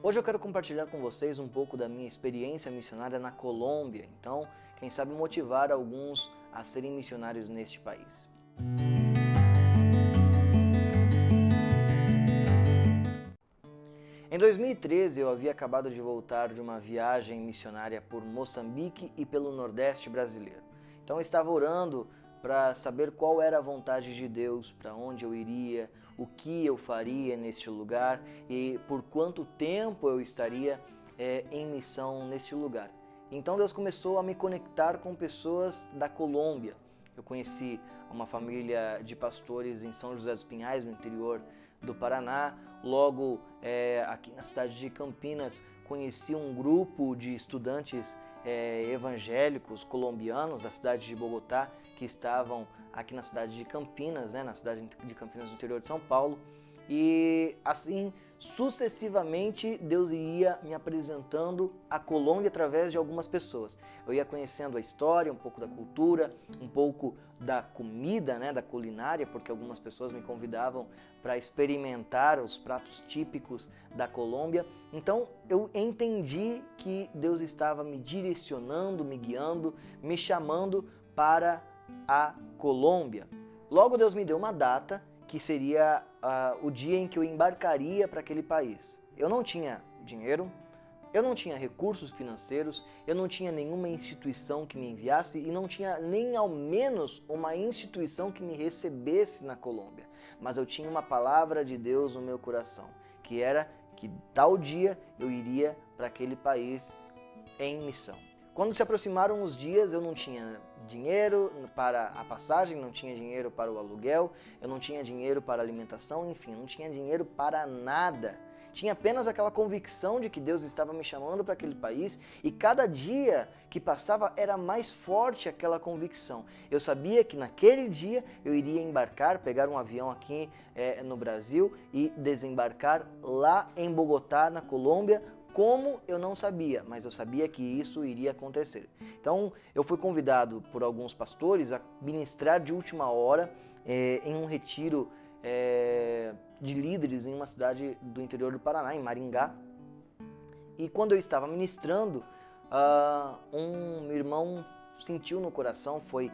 Hoje eu quero compartilhar com vocês um pouco da minha experiência missionária na Colômbia, então, quem sabe motivar alguns a serem missionários neste país. Em 2013 eu havia acabado de voltar de uma viagem missionária por Moçambique e pelo Nordeste brasileiro. Então eu estava orando para saber qual era a vontade de Deus, para onde eu iria, o que eu faria neste lugar e por quanto tempo eu estaria em missão neste lugar. Então Deus começou a me conectar com pessoas da Colômbia. Eu conheci uma família de pastores em São José dos Pinhais, no interior do Paraná. Logo, aqui na cidade de Campinas, conheci um grupo de estudantes evangélicos colombianos da cidade de Bogotá, que estavam aqui na cidade de Campinas, na cidade de Campinas, no interior de São Paulo. E assim, sucessivamente, Deus ia me apresentando a Colômbia através de algumas pessoas. Eu ia conhecendo a história, um pouco da cultura, um pouco da comida, da culinária, porque algumas pessoas me convidavam para experimentar os pratos típicos da Colômbia. Então eu entendi que Deus estava me direcionando, me guiando, me chamando para a Colômbia. Logo Deus me deu uma data que seria o dia em que eu embarcaria para aquele país. Eu não tinha dinheiro, eu não tinha recursos financeiros, eu não tinha nenhuma instituição que me enviasse e não tinha nem ao menos uma instituição que me recebesse na Colômbia. Mas eu tinha uma palavra de Deus no meu coração, que era que tal dia eu iria para aquele país em missão. Quando se aproximaram os dias, eu não tinha dinheiro para a passagem, não tinha dinheiro para o aluguel, eu não tinha dinheiro para a alimentação, enfim, não tinha dinheiro para nada. Tinha apenas aquela convicção de que Deus estava me chamando para aquele país e cada dia que passava era mais forte aquela convicção. Eu sabia que naquele dia eu iria embarcar, pegar um avião aqui no Brasil e desembarcar lá em Bogotá, na Colômbia. Como eu não sabia, mas eu sabia que isso iria acontecer. Então eu fui convidado por alguns pastores a ministrar de última hora em um retiro de líderes em uma cidade do interior do Paraná, em Maringá. E quando eu estava ministrando, um irmão sentiu no coração, foi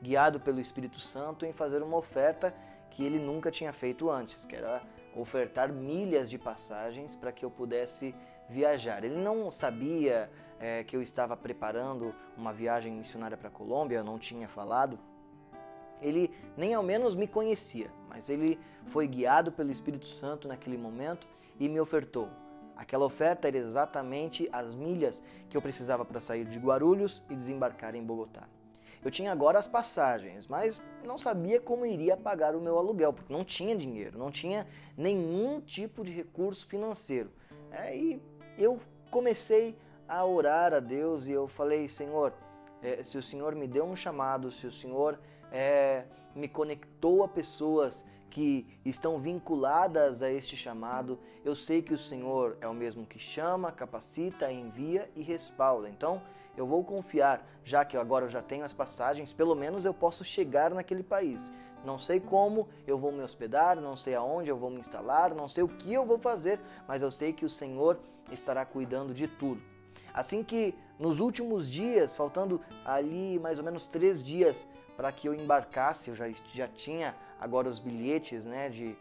guiado pelo Espírito Santo em fazer uma oferta que ele nunca tinha feito antes, que era ofertar milhas de passagens para que eu pudesse viajar. Ele não sabia que eu estava preparando uma viagem missionária para a Colômbia, eu não tinha falado. Ele nem ao menos me conhecia, mas ele foi guiado pelo Espírito Santo naquele momento e me ofertou. Aquela oferta era exatamente as milhas que eu precisava para sair de Guarulhos e desembarcar em Bogotá. Eu tinha agora as passagens, mas não sabia como iria pagar o meu aluguel, porque não tinha dinheiro, não tinha nenhum tipo de recurso financeiro. E eu comecei a orar a Deus e eu falei, Senhor, se o Senhor me deu um chamado, se o Senhor me conectou a pessoas que estão vinculadas a este chamado, eu sei que o Senhor é o mesmo que chama, capacita, envia e respalda. Então, eu vou confiar, já que agora eu já tenho as passagens, pelo menos eu posso chegar naquele país. Não sei como eu vou me hospedar, não sei aonde eu vou me instalar, não sei o que eu vou fazer, mas eu sei que o Senhor estará cuidando de tudo. Assim que nos últimos dias, faltando ali mais ou menos 3 dias para que eu embarcasse, eu já tinha agora os bilhetes de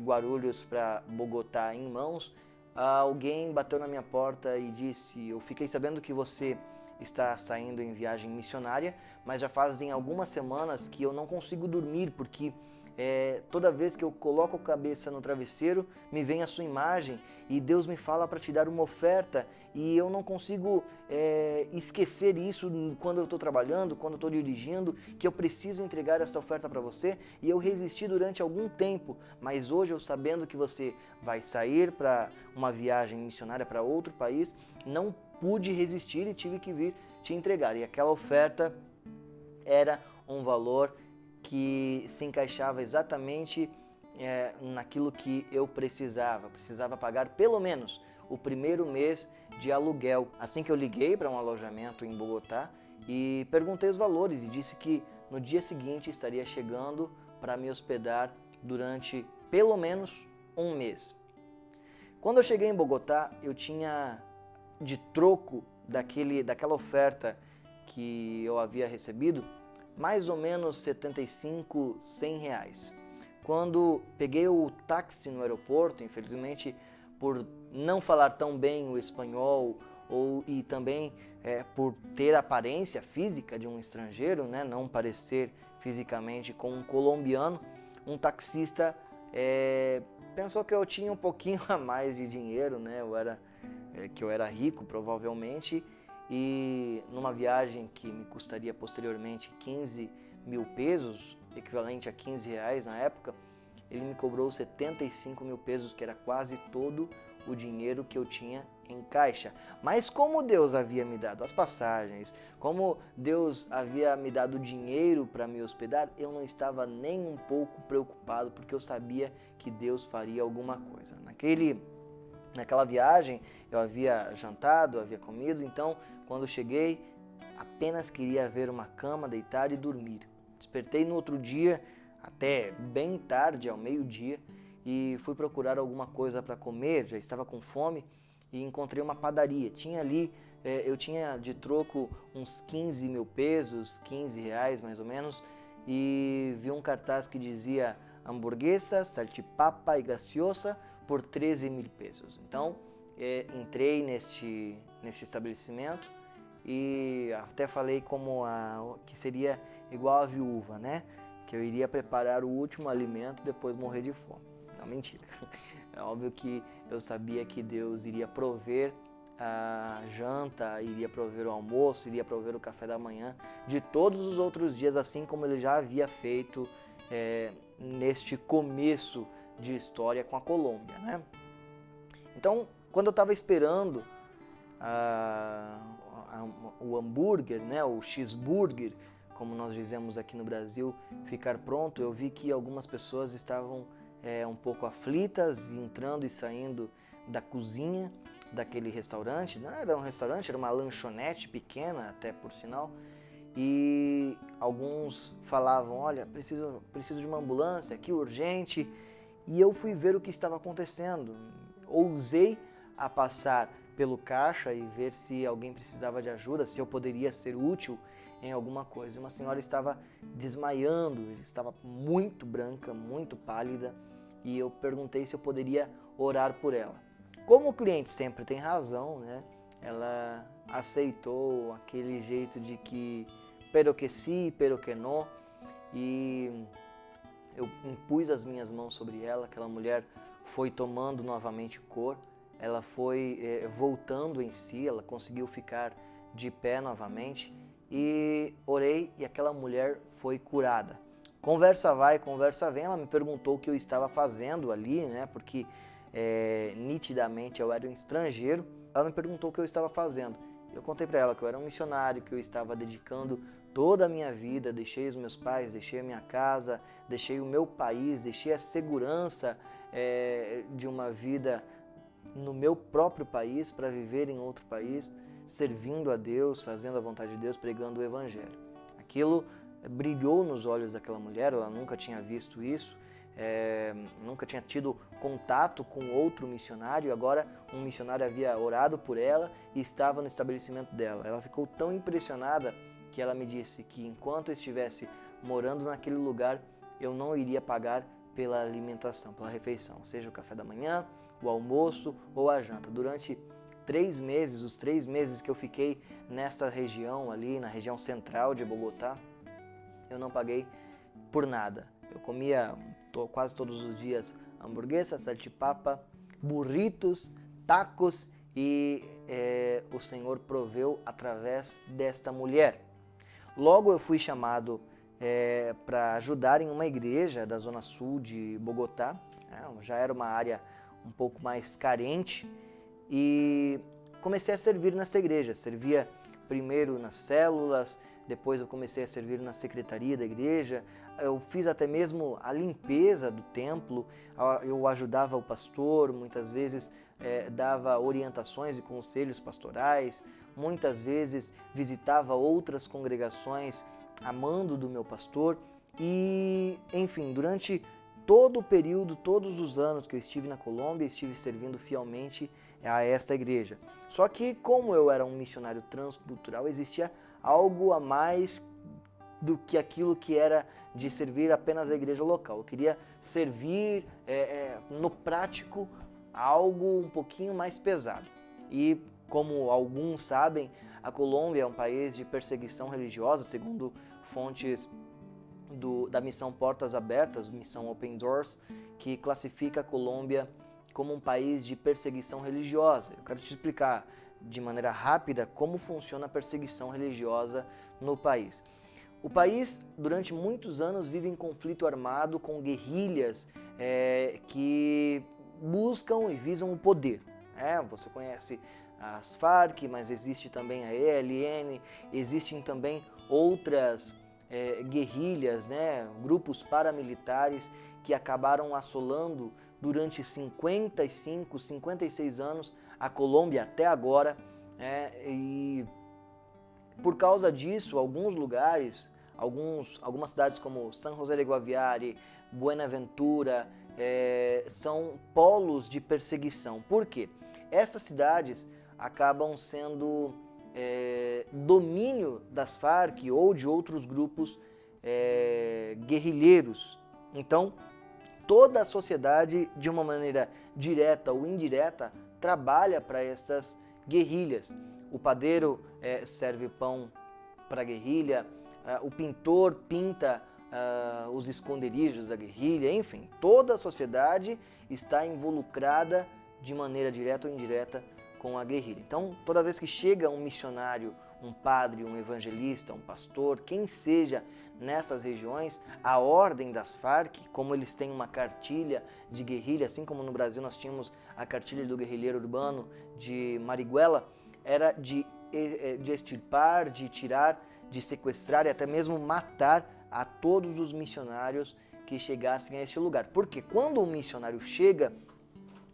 Guarulhos para Bogotá em mãos, alguém bateu na minha porta e disse, eu fiquei sabendo que você está saindo em viagem missionária, mas já fazem algumas semanas que eu não consigo dormir, porque toda vez que eu coloco a cabeça no travesseiro, me vem a sua imagem e Deus me fala para te dar uma oferta e eu não consigo esquecer isso quando eu estou trabalhando, quando eu estou dirigindo, que eu preciso entregar esta oferta para você e eu resisti durante algum tempo, mas hoje eu sabendo que você vai sair para uma viagem missionária para outro país, não pude resistir e tive que vir te entregar. E aquela oferta era um valor que se encaixava exatamente naquilo que eu precisava. Precisava pagar pelo menos o primeiro mês de aluguel. Assim que eu liguei para um alojamento em Bogotá e perguntei os valores e disse que no dia seguinte estaria chegando para me hospedar durante pelo menos um mês. Quando eu cheguei em Bogotá, eu tinha de troco daquela oferta que eu havia recebido, mais ou menos 75, 100 reais. Quando peguei o táxi no aeroporto, infelizmente, por não falar tão bem o espanhol e também por ter a aparência física de um estrangeiro, né, não parecer fisicamente com um colombiano, um taxista pensou que eu tinha um pouquinho a mais de dinheiro, né, que eu era rico provavelmente, e numa viagem que me custaria posteriormente 15 mil pesos, equivalente a 15 reais na época, ele me cobrou 75 mil pesos, que era quase todo o dinheiro que eu tinha em caixa. Mas como Deus havia me dado as passagens, como Deus havia me dado dinheiro para me hospedar, eu não estava nem um pouco preocupado, porque eu sabia que Deus faria alguma coisa. Naquela viagem eu havia jantado, havia comido, então quando cheguei apenas queria ver uma cama, deitar e dormir. Despertei no outro dia, até bem tarde, ao meio-dia, e fui procurar alguma coisa para comer, já estava com fome, e encontrei uma padaria. Tinha ali, eu tinha de troco uns 15 mil pesos, 15 reais mais ou menos, e vi um cartaz que dizia hamburguesa, salchipapa e gaseosa por 13 mil pesos. Então, entrei neste estabelecimento e até falei que seria igual a viúva, né? Que eu iria preparar o último alimento e depois morrer de fome. Não, mentira. É óbvio que eu sabia que Deus iria prover a janta, iria prover o almoço, iria prover o café da manhã de todos os outros dias, assim como Ele já havia feito neste começo de história com a Colômbia, né? Então, quando eu estava esperando o hambúrguer, né, o cheeseburger, como nós dizemos aqui no Brasil, ficar pronto, eu vi que algumas pessoas estavam um pouco aflitas, entrando e saindo da cozinha daquele restaurante. Não era um restaurante, era uma lanchonete pequena, até por sinal, e alguns falavam, olha, preciso de uma ambulância aqui, urgente, e eu fui ver o que estava acontecendo. Ousei a passar pelo caixa e ver se alguém precisava de ajuda, se eu poderia ser útil em alguma coisa. Uma senhora estava desmaiando, estava muito branca, muito pálida, e eu perguntei se eu poderia orar por ela. Como o cliente sempre tem razão, né? Ela aceitou aquele jeito de que pero que sí, pero que no, e eu impus as minhas mãos sobre ela. Aquela mulher foi tomando novamente cor, ela foi voltando em si, ela conseguiu ficar de pé novamente, e orei e aquela mulher foi curada. Conversa vai, conversa vem, ela me perguntou o que eu estava fazendo ali, né? Porque nitidamente eu era um estrangeiro. Ela me perguntou o que eu estava fazendo. Eu contei para ela que eu era um missionário, que eu estava dedicando toda a minha vida, deixei os meus pais, deixei a minha casa, deixei o meu país, deixei a segurança de uma vida no meu próprio país para viver em outro país, servindo a Deus, fazendo a vontade de Deus, pregando o Evangelho. Aquilo brilhou nos olhos daquela mulher, ela nunca tinha visto isso, nunca tinha tido contato com outro missionário, e agora um missionário havia orado por ela e estava no estabelecimento dela. Ela ficou tão impressionada que ela me disse que enquanto eu estivesse morando naquele lugar, eu não iria pagar pela alimentação, pela refeição, seja o café da manhã, o almoço ou a janta. Durante 3 meses, os 3 meses que eu fiquei nessa região ali, na região central de Bogotá, eu não paguei por nada. Eu comia quase todos os dias hamburguesa, salchipapa, burritos, tacos, e o Senhor proveu através desta mulher. Logo eu fui chamado para ajudar em uma igreja da zona sul de Bogotá. Já era uma área um pouco mais carente, e comecei a servir nessa igreja. Servia primeiro nas células, depois eu comecei a servir na secretaria da igreja. Eu fiz até mesmo a limpeza do templo, eu ajudava o pastor, muitas vezes dava orientações e conselhos pastorais, muitas vezes visitava outras congregações a mando do meu pastor, e enfim, durante todo o período, todos os anos que eu estive na Colômbia, estive servindo fielmente a esta igreja. Só que como eu era um missionário transcultural, existia algo a mais do que aquilo que era de servir apenas a igreja local. Eu queria servir no prático algo um pouquinho mais pesado. E como alguns sabem, a Colômbia é um país de perseguição religiosa, segundo fontes da missão Portas Abertas, missão Open Doors, que classifica a Colômbia como um país de perseguição religiosa. Eu quero te explicar de maneira rápida como funciona a perseguição religiosa no país. O país, durante muitos anos, vive em conflito armado com guerrilhas que buscam e visam o poder. Você conhece as Farc, mas existe também a ELN, existem também outras guerrilhas, grupos paramilitares que acabaram assolando durante 55, 56 anos a Colômbia até agora. E por causa disso, alguns lugares, algumas cidades como San José de Guaviare, Buenaventura, são polos de perseguição. Por quê? Essas cidades acabam sendo domínio das Farc ou de outros grupos guerrilheiros. Então, toda a sociedade, de uma maneira direta ou indireta, trabalha para essas guerrilhas. O padeiro serve pão para a guerrilha, o pintor pinta os esconderijos da guerrilha, enfim, toda a sociedade está involucrada de maneira direta ou indireta com a guerrilha. Então, toda vez que chega um missionário, um padre, um evangelista, um pastor, quem seja nessas regiões, a ordem das Farc, como eles têm uma cartilha de guerrilha, assim como no Brasil nós tínhamos a cartilha do guerrilheiro urbano de Marighella, era de extirpar, de tirar, de sequestrar e até mesmo matar a todos os missionários que chegassem a este lugar. Porque quando um missionário chega,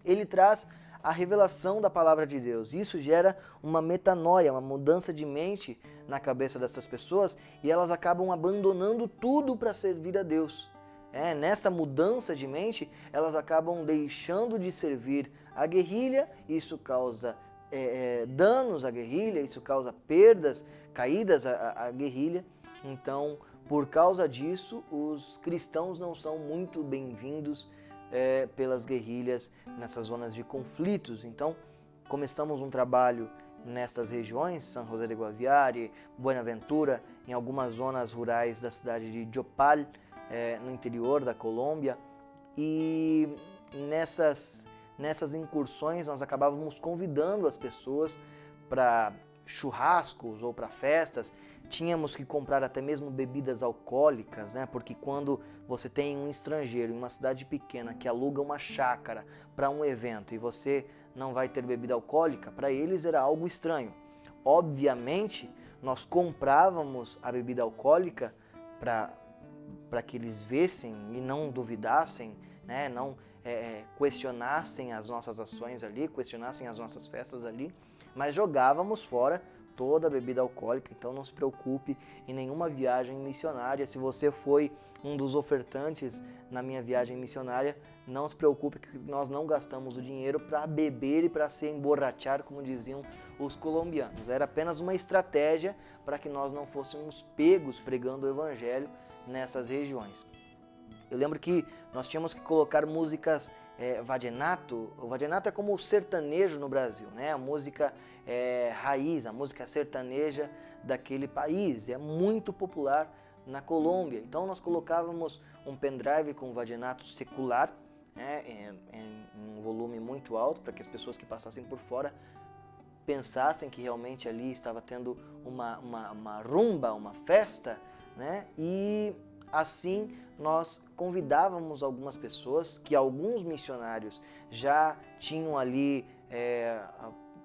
ele traz a revelação da palavra de Deus. Isso gera uma metanoia, uma mudança de mente na cabeça dessas pessoas e elas acabam abandonando tudo para servir a Deus. Nessa mudança de mente, elas acabam deixando de servir a guerrilha, isso causa danos à guerrilha, isso causa perdas, caídas à guerrilha. Então, por causa disso, os cristãos não são muito bem-vindos pelas guerrilhas nessas zonas de conflitos. Então, começamos um trabalho nessas regiões, San José de Guaviare, Buenaventura, em algumas zonas rurais da cidade de Yopal, no interior da Colômbia. E nessas incursões nós acabávamos convidando as pessoas para churrascos ou para festas. Tínhamos que comprar até mesmo bebidas alcoólicas, porque quando você tem um estrangeiro em uma cidade pequena que aluga uma chácara para um evento e você não vai ter bebida alcoólica, para eles era algo estranho. Obviamente, nós comprávamos a bebida alcoólica para que eles vissem e não duvidassem, não questionassem as nossas ações ali, questionassem as nossas festas ali, mas jogávamos fora toda a bebida alcoólica. Então não se preocupe em nenhuma viagem missionária. Se você foi um dos ofertantes na minha viagem missionária, não se preocupe que nós não gastamos o dinheiro para beber e para se emborrachar, como diziam os colombianos. Era apenas uma estratégia para que nós não fôssemos pegos pregando o evangelho nessas regiões. Eu lembro que nós tínhamos que colocar músicas vallenato. O vallenato é como o sertanejo no Brasil, a música raiz, a música sertaneja daquele país. É muito popular na Colômbia. Então nós colocávamos um pendrive com vallenato secular, em um volume muito alto, para que as pessoas que passassem por fora pensassem que realmente ali estava tendo uma rumba, uma festa, e assim nós convidávamos algumas pessoas que alguns missionários já tinham ali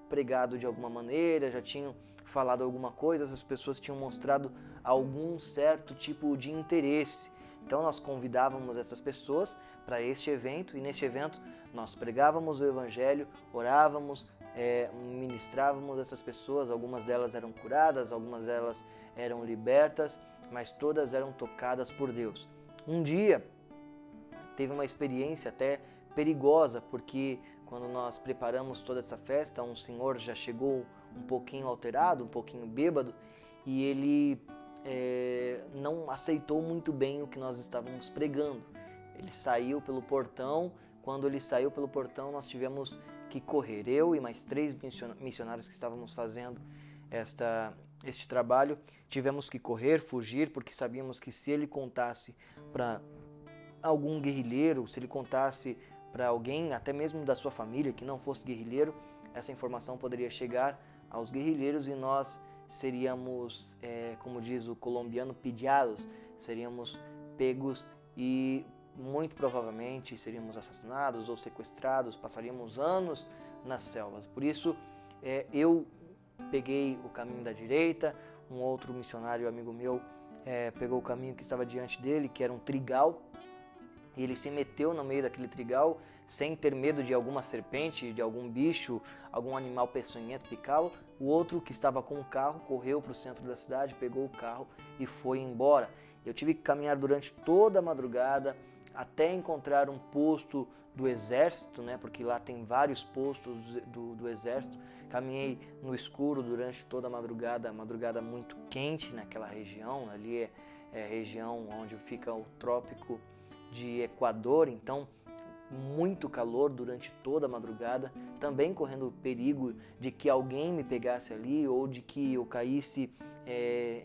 pregado de alguma maneira, já tinham falado alguma coisa, essas pessoas tinham mostrado algum certo tipo de interesse. Então nós convidávamos essas pessoas para este evento e neste evento nós pregávamos o evangelho, orávamos, ministrávamos essas pessoas, algumas delas eram curadas, algumas delas eram libertas, mas todas eram tocadas por Deus. Um dia, teve uma experiência até perigosa, porque quando nós preparamos toda essa festa, um senhor já chegou um pouquinho alterado, um pouquinho bêbado, e ele não aceitou muito bem o que nós estávamos pregando. Ele saiu pelo portão. Quando ele saiu pelo portão, nós tivemos que correr. Eu e mais 3 missionários que estávamos fazendo este trabalho, tivemos que correr, fugir, porque sabíamos que se ele contasse para algum guerrilheiro, se ele contasse para alguém, até mesmo da sua família, que não fosse guerrilheiro, essa informação poderia chegar aos guerrilheiros e nós seríamos, como diz o colombiano, pediados, seríamos pegos e muito provavelmente seríamos assassinados ou sequestrados, passaríamos anos nas selvas. Por isso, eu peguei o caminho da direita, um outro missionário amigo meu pegou o caminho que estava diante dele, que era um trigal, e ele se meteu no meio daquele trigal sem ter medo de alguma serpente, de algum bicho, algum animal peçonhento picá-lo. O outro, que estava com o carro, correu para o centro da cidade, pegou o carro e foi embora. Eu tive que caminhar durante toda a madrugada até encontrar um posto do exército, né, porque lá tem vários postos do exército. Caminhei no escuro durante toda a madrugada muito quente naquela região. Ali é região onde fica o trópico de Equador, então muito calor durante toda a madrugada, também correndo o perigo de que alguém me pegasse ali ou de que eu caísse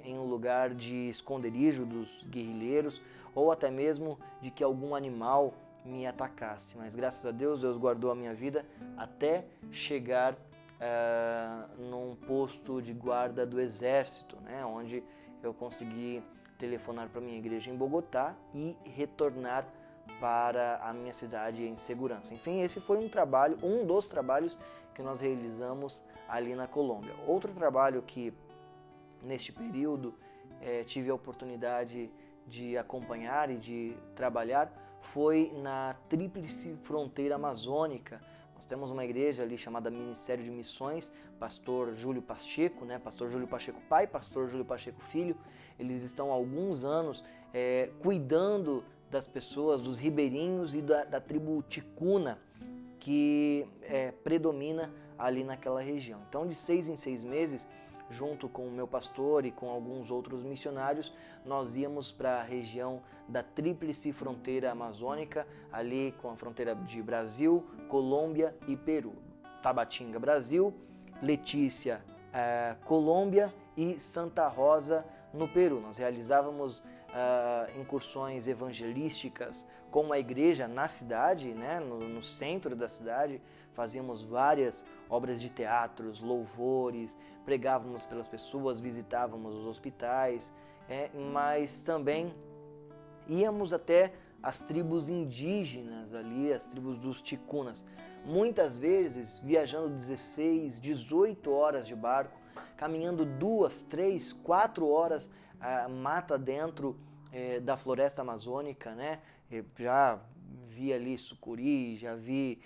em um lugar de esconderijo dos guerrilheiros ou até mesmo de que algum animal me atacasse. Mas graças a Deus, Deus guardou a minha vida até chegar num posto de guarda do exército, né, onde eu consegui telefonar para minha igreja em Bogotá e retornar para a minha cidade em segurança. Enfim, esse foi um dos trabalhos que nós realizamos ali na Colômbia. Outro trabalho que neste período tive a oportunidade de acompanhar e de trabalhar foi na Tríplice Fronteira Amazônica. Nós temos uma igreja ali chamada Ministério de Missões, Pastor Júlio Pacheco, né? Pastor Júlio Pacheco pai, Pastor Júlio Pacheco filho. Eles estão há alguns anos cuidando das pessoas, dos ribeirinhos e da tribo ticuna, que predomina ali naquela região. Então, de 6 em 6 meses, junto com o meu pastor e com alguns outros missionários, nós íamos para a região da Tríplice Fronteira Amazônica, ali com a fronteira de Brasil, Colômbia e Peru. Tabatinga, Brasil, Letícia, Colômbia e Santa Rosa, no Peru. Nós realizávamos incursões evangelísticas com a igreja na cidade, né, no centro da cidade. Fazíamos várias obras de teatros, louvores, pregávamos pelas pessoas, visitávamos os hospitais, mas também íamos até as tribos indígenas ali, as tribos dos ticunas. Muitas vezes viajando 16, 18 horas de barco, caminhando 2, 3, 4 horas mata dentro da floresta amazônica, né? Eu já vi ali sucuri, já vi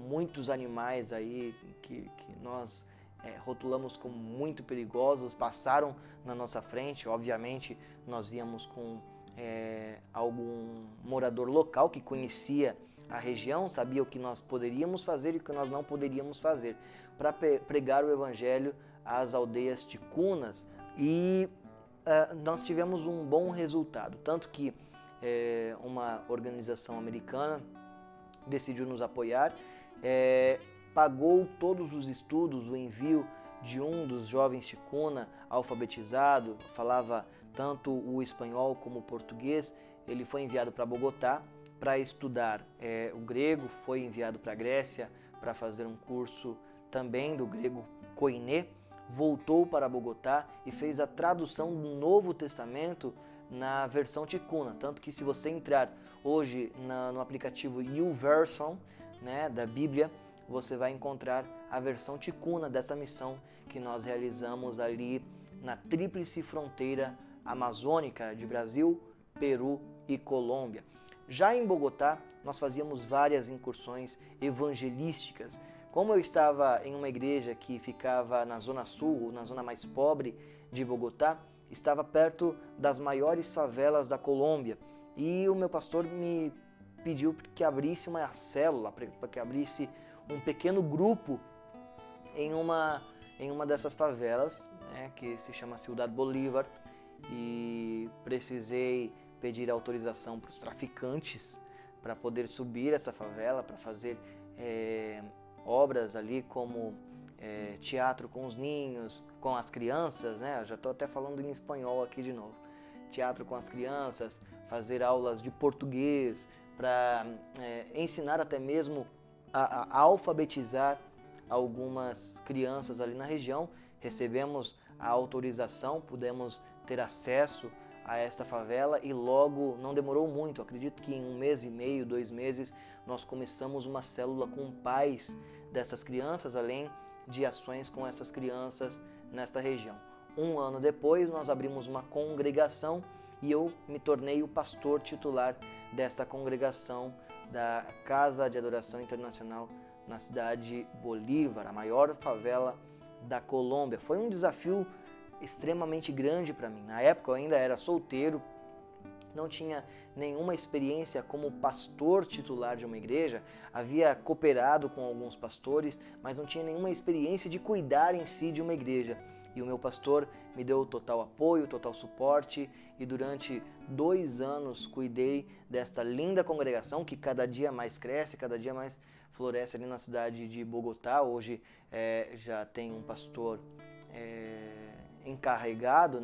muitos animais aí que nós rotulamos como muito perigosos, passaram na nossa frente. Obviamente nós íamos com algum morador local que conhecia a região, sabia o que nós poderíamos fazer e o que nós não poderíamos fazer para pregar o evangelho às aldeias ticunas, e nós tivemos um bom resultado, tanto que uma organização americana decidiu nos apoiar, pagou todos os estudos, o envio de um dos jovens ticuna alfabetizado, falava tanto o espanhol como o português. Ele foi enviado para Bogotá para estudar o grego, foi enviado para a Grécia para fazer um curso também do grego koiné, voltou para Bogotá e fez a tradução do Novo Testamento na versão ticuna, tanto que se você entrar hoje no aplicativo YouVersion, né, da Bíblia, você vai encontrar a versão ticuna dessa missão que nós realizamos ali na Tríplice Fronteira Amazônica de Brasil, Peru e Colômbia. Já em Bogotá, nós fazíamos várias incursões evangelísticas. Como eu estava em uma igreja que ficava na zona sul, na zona mais pobre de Bogotá, estava perto das maiores favelas da Colômbia. e o meu pastor me pediu que abrisse uma célula, para que abrisse um pequeno grupo em uma dessas favelas, né, que se chama Ciudad Bolívar, e precisei pedir autorização para os traficantes para poder subir essa favela, para fazer obras ali como teatro com os ninhos, com as crianças, né? Eu já estou até falando em espanhol aqui de novo. Teatro com as crianças, fazer aulas de português, para ensinar até mesmo a alfabetizar algumas crianças ali na região. Recebemos a autorização, pudemos ter acesso a esta favela e logo, não demorou muito, acredito que em 1 mês e meio, 2 meses, nós começamos uma célula com pais dessas crianças, além de ações com essas crianças nesta região. 1 ano depois, nós abrimos uma congregação e eu me tornei o pastor titular desta congregação da Casa de Adoração Internacional na cidade Bolívar, a maior favela da Colômbia. Foi um desafio extremamente grande para mim. Na época eu ainda era solteiro, não tinha nenhuma experiência como pastor titular de uma igreja, havia cooperado com alguns pastores, mas não tinha nenhuma experiência de cuidar em si de uma igreja. E o meu pastor me deu total apoio, total suporte, e durante 2 anos cuidei desta linda congregação que cada dia mais cresce, cada dia mais floresce ali na cidade de Bogotá. Hoje já tem um pastor encarregado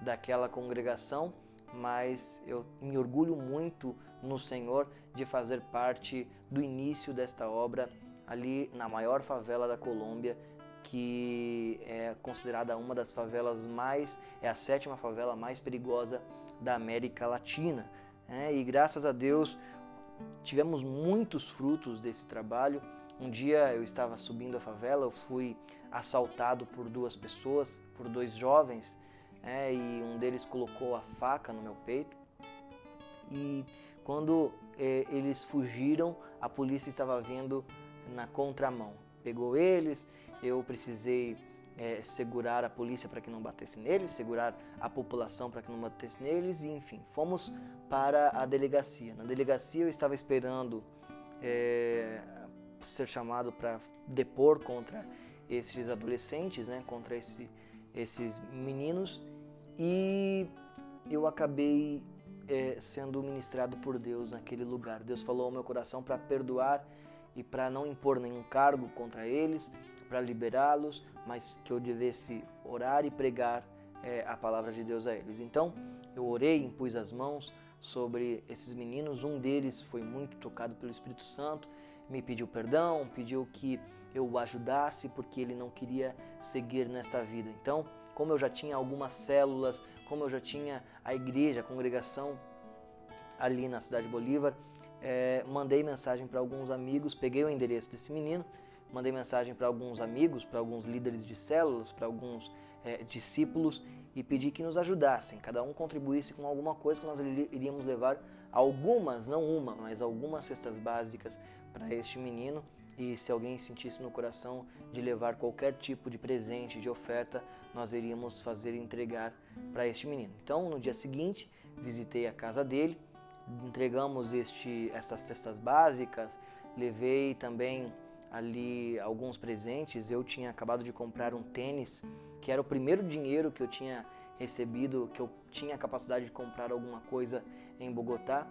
daquela congregação, mas eu me orgulho muito no Senhor de fazer parte do início desta obra ali na maior favela da Colômbia, que é considerada uma das favelas é a 7ª favela mais perigosa da América Latina. E graças a Deus tivemos muitos frutos desse trabalho. Um dia eu estava subindo a favela, eu fui assaltado por 2 pessoas, por 2 jovens, e um deles colocou a faca no meu peito. E quando eles fugiram, a polícia estava vindo na contramão. Pegou eles, eu precisei segurar a polícia para que não batesse neles, segurar a população para que não batesse neles, e enfim, fomos para a delegacia. Na delegacia eu estava esperando ser chamado para depor contra esses adolescentes, contra esses meninos, e eu acabei sendo ministrado por Deus naquele lugar. Deus falou ao meu coração para perdoar e para não impor nenhum cargo contra eles, para liberá-los, mas que eu devesse orar e pregar a palavra de Deus a eles. Então eu orei, impus as mãos sobre esses meninos. Um deles foi muito tocado pelo Espírito Santo, me pediu perdão, pediu que eu o ajudasse porque ele não queria seguir nesta vida. Então, como eu já tinha algumas células, como eu já tinha a igreja, a congregação ali na cidade de Bolívar, mandei mensagem para alguns amigos, peguei o endereço desse menino, mandei mensagem para alguns amigos, para alguns líderes de células, para alguns discípulos, e pedi que nos ajudassem, cada um contribuísse com alguma coisa, que nós iríamos levar algumas, não uma, mas algumas cestas básicas para este menino. E se alguém sentisse no coração de levar qualquer tipo de presente, de oferta, nós iríamos fazer entregar para este menino. Então, no dia seguinte, visitei a casa dele, entregamos estas cestas básicas, levei também ali alguns presentes. Eu tinha acabado de comprar um tênis, que era o primeiro dinheiro que eu tinha recebido, que eu tinha a capacidade de comprar alguma coisa em Bogotá.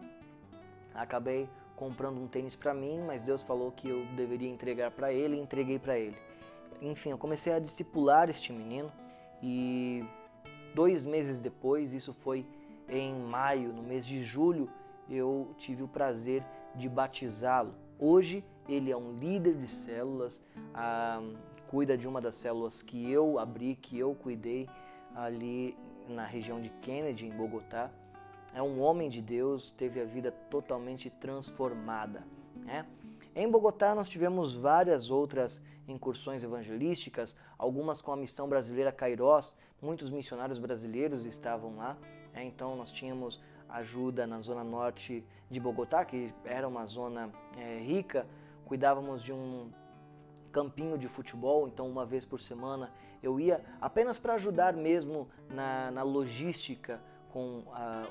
Acabei comprando um tênis para mim, mas Deus falou que eu deveria entregar para ele, e entreguei para ele. Enfim, eu comecei a discipular este menino, e 2 meses depois, isso foi em maio, no mês de julho, eu tive o prazer de batizá-lo. Hoje ele é um líder de células, cuida de uma das células que eu abri, que eu cuidei ali na região de Kennedy, em Bogotá. É um homem de Deus, teve a vida totalmente transformada. Em Bogotá nós tivemos várias outras incursões evangelísticas, algumas com a Missão Brasileira Kairos. Muitos missionários brasileiros estavam lá. Então nós tínhamos ajuda na zona norte de Bogotá, que era uma zona rica. Cuidávamos de um campinho de futebol, então 1 vez por semana eu ia apenas para ajudar mesmo na logística com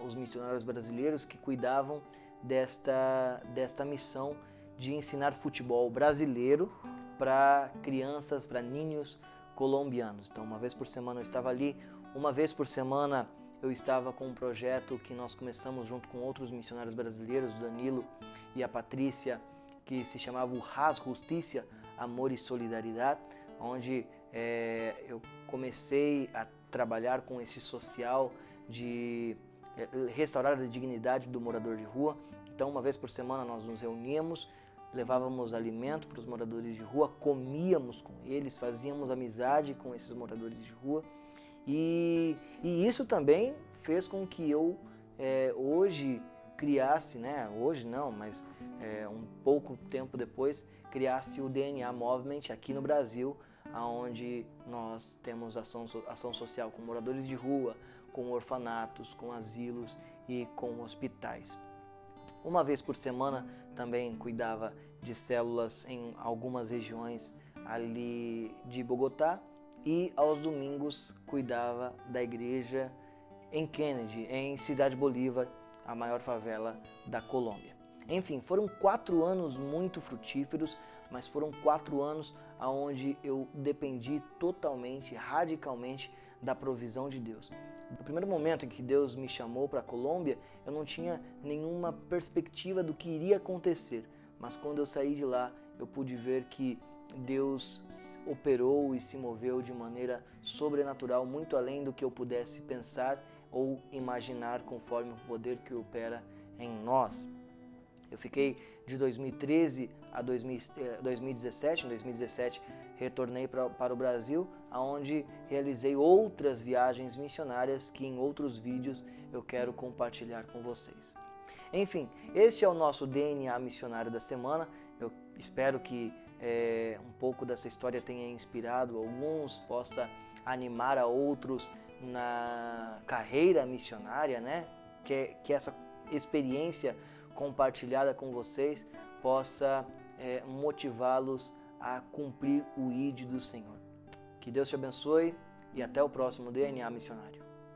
os missionários brasileiros que cuidavam desta missão de ensinar futebol brasileiro para crianças, para ninhos colombianos. Então, uma vez por semana eu estava ali, uma vez por semana eu estava com um projeto que nós começamos junto com outros missionários brasileiros, o Danilo e a Patrícia, que se chamava o Ras Justicia, Amor e Solidariedade, onde eu comecei a trabalhar com esse social de restaurar a dignidade do morador de rua. Então, uma vez por semana nós nos reuníamos, levávamos alimento para os moradores de rua, comíamos com eles, fazíamos amizade com esses moradores de rua. E isso também fez com que eu hoje criasse, hoje não, mas um pouco tempo depois, criasse o DNA Movement aqui no Brasil, onde nós temos ação social com moradores de rua, com orfanatos, com asilos e com hospitais. Uma vez por semana também cuidava de células em algumas regiões ali de Bogotá e aos domingos cuidava da igreja em Kennedy, em Cidade Bolívar, a maior favela da Colômbia. Enfim, foram 4 anos muito frutíferos, mas foram 4 anos onde eu dependi totalmente, radicalmente da provisão de Deus. No primeiro momento em que Deus me chamou para a Colômbia, eu não tinha nenhuma perspectiva do que iria acontecer, mas quando eu saí de lá, eu pude ver que Deus operou e se moveu de maneira sobrenatural, muito além do que eu pudesse pensar ou imaginar, conforme o poder que opera em nós. Eu fiquei de 2013 a 2017. Em 2017 retornei para o Brasil, onde realizei outras viagens missionárias que em outros vídeos eu quero compartilhar com vocês. Enfim, este é o nosso DNA missionário da semana. Eu espero que um pouco dessa história tenha inspirado alguns, possa animar a outros na carreira missionária, que essa experiência compartilhada com vocês possa motivá-los a cumprir o ID do Senhor. Que Deus te abençoe e até o próximo DNA Missionário.